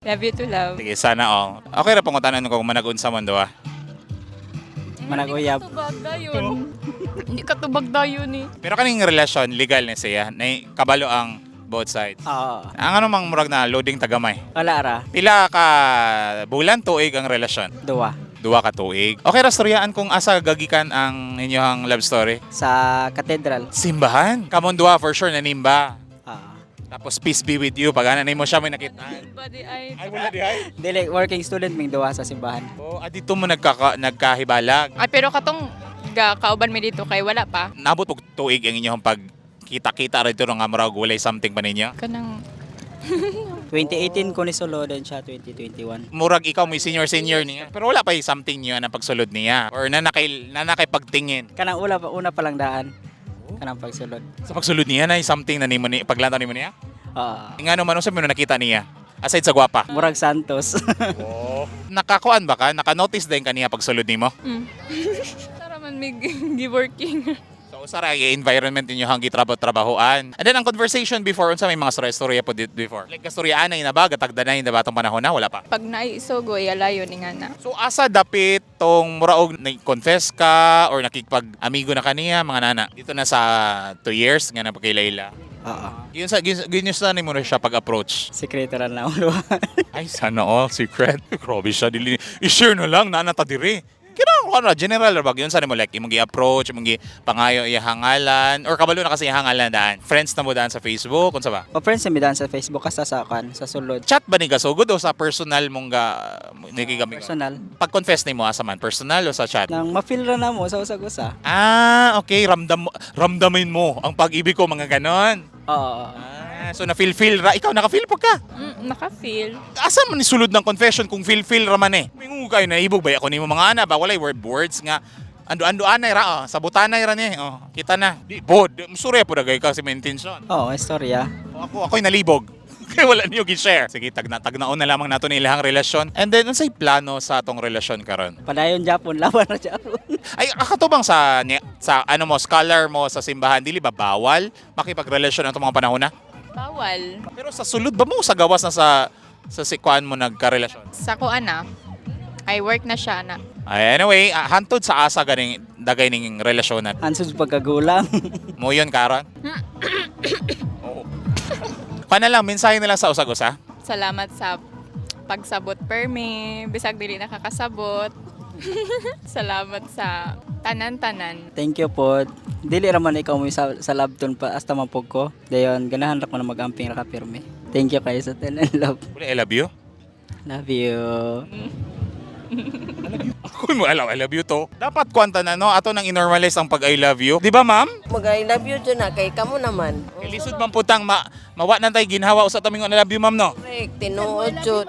Love you to love. Sige, sana all. Okay ra pangutanan ko kung managun sa mundo ah. Manag-uyab. Tubag dayon. Hindi ka tubag dayon eh. Pero kaning relasyon legal na siya, na kabalo ang both sides. Oo. Ang ano mang murag na loading tagamay. Wala ra. Pila ka bulan tuig ang relasyon? Duwa. Duwa ka tuig. Okay ra storyaan kung asa gagikan ang inyong love story. Sa katedral. Simbahan. Kamon duwa for sure nanimba. Oo. Tapos peace be with you. Pag ano mo siya may nakita. Body ay. Ay wala di ay. Dili, working student ming duwa sa simbahan. Oh, adito mo nagkahibalag. Ay pero katong kauban mi dito kay wala pa. Nabot og tuig ang inyong pag kita-kita rito nga murag walay something pa ninyo. Kanang 2018 ko ni solo, then siya 2021. Murag ikaw may senior niya. Pero wala pa yung something niyo na pagsulod niya or nanakay pagtingin. Kanang una pa lang daan. Kanang pagsulod. Sa pagsulod niya na something na nimo ni paglantaw nimo niya. Oo. Ngano man sa mo nakita niya. Aside sa gwapa. Murag Santos. Oh. Nakakuan ba ka? Naka-notice din kaniya pagsulod nimo? Tara man mig gi-working. So usara yung environment ninyo hang gitrabaho-trabahoan. And then ang conversation before unsa may mga storya po before. Like kastoryaan na ba gatagda na yung batong panahon na wala pa. Pag naisugo yalayo ni nga na. So asa dapit tong muraog confess ka or nakikipag-amigo na kaniya mga nana. Dito na sa 2 years nga na pagkailayla. Oo. Yun sa mo na siya pag-approach. Sekreto ra na ulo. Ay, sana all secret. Grabe siya. I-share na lang, nanata diri. Kaya ano, general ra ba? Yun sa mo like, imong gi-approach, imong gi-pangayo ihangalan, or kabalo na kasi ihangalan daan. Friends na mo daan sa Facebook, kung sa ba? O friends mi daan sa Facebook kasa sa sulod. Chat ba ni gasugod o sa personal mong nagigamit? Personal. Pag-confess ni mo asa man, personal o sa chat? Nang ma-feel ra na mo sa usag-usa. Ah, okay. Ramdamin mo ang pag-ibig ko, mga ganon. Oo. So na-feel ra. Ikaw, naka-feel pa ka. Naka-feel. Asa man ni sulod ng confession kung feel ra man eh? Mingo kayo na ibog ba ako nimo mga ana ba walay words nga ando anay ra sabutanay ra ni kita na di bod surya po dagay kasi may intention. Oo, istorya. Ako'y nalibog. Kaya wala niyo gi-share. Sige, tagnaon na lamang nato ni ilahang relasyon. And then unsay plano sa atong relasyon karon? Padayon Japon, laban na Japon. Ay akatubang sa ano mo scholar mo sa simbahan dili ba bawal makipagrelasyon atong mga panahon na? Bawal. Pero sa sulod ba mo sa gawas na sa sikuan mo nagkarelasyon? Sa ko ana. I work na siya na. Ay, anyway, hantod sa asa ganing dagay ning relasyonan. Ansud pagkagulang. Mo yun karon? Oo. Panalang mensahe nila sa usag-usa. Salamat sa pagsabot permi. Bisag dili nakakasabot. Salamat sa tanan-tanan. Thank you po. Dili raman ikaw mo sa labton pa hasta mapog ko. Dayon ganahan ra ko na magamping ra ka pirmi. Thank you kayo sa ten and love. I love you. Love you. Ako mo I love you to. Dapat kwanta na no ato nang inormalize ang pag I love you. Di ba ma'am? Mag-I love you dyan na, kay kamo naman. Ilisod man putang mawa na tay ginhawa usa taming I love you ma'am no. Correct, tinuod jud.